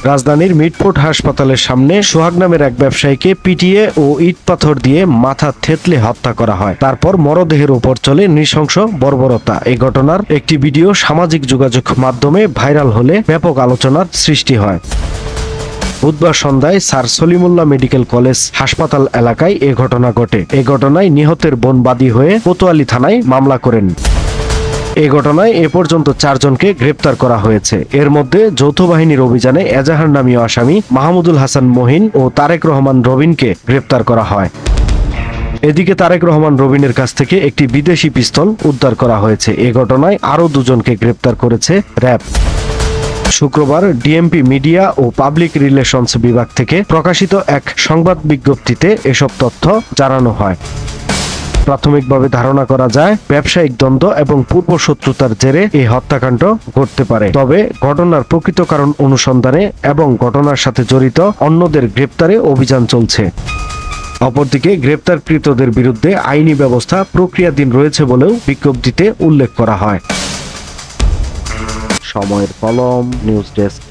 রাজধানীর মিটফোর্ড হাসপাতালের সামনে সোহাগ নামের এক ব্যবসায়ীকে পিটিয়ে ও ইট পাথর দিয়ে মাথা থেতলে হত্যা করা হয়। তারপর মরদেহের উপর চলে নৃশংস বর্বরতা। এই ঘটনার একটি ভিডিও সামাজিক যোগাযোগ মাধ্যমে ভাইরাল হলে ব্যাপক আলোচনার সৃষ্টি হয়। বুধবার সন্ধ্যায় স্যার সলিমুল্লাহ মেডিকেল কলেজ হাসপাতাল এলাকায় এ ঘটনা ঘটে। এ ঘটনায় নিহতের বোন বাদী হয়ে কোতোয়ালি থানায় মামলা করেন। এ ঘটনায় এ পর্যন্ত 4 জনকে গ্রেপ্তার করা হয়েছে। এর মধ্যে যৌথ বাহিনীর অভিযানে এজাহার নামীয় আসামি মাহমুদুল হাসান মহিন ও তারেক রহমান রবিনকে গ্রেপ্তার করা হয়। এদিকে তারেক রহমান রবিনের কাছ থেকে একটি বিদেশি পিস্তল উদ্ধার করা হয়েছে। এ ঘটনায় আরও 2 জনকে গ্রেপ্তার করেছে র্যাব। শুক্রবার ডিএমপি মিডিয়া ও পাবলিক রিলেশনস বিভাগ থেকে প্রকাশিত এক সংবাদ বিজ্ঞপ্তিতে এসব তথ্য জানানো হয়। প্রাথমিকভাবে ধারণা করা যায় ব্যবসায়িক দ্বন্দ্ব এবং পূর্ব শত্রুতার জেরে এই হত্যাকাণ্ড ঘটতে পারে। তবে ঘটনার প্রকৃত কারণ অনুসন্ধানে এবং ঘটনার সাথে জড়িত অন্যদের গ্রেপ্তারে অভিযান চলছে। অপরদিকে গ্রেপ্তারকৃতদের বিরুদ্ধে আইনি ব্যবস্থা প্রক্রিয়াধীন রয়েছে বলেও বিজ্ঞপ্তিতে উল্লেখ করা হয়। সময়ের কলম, নিউজ ডেস্ক।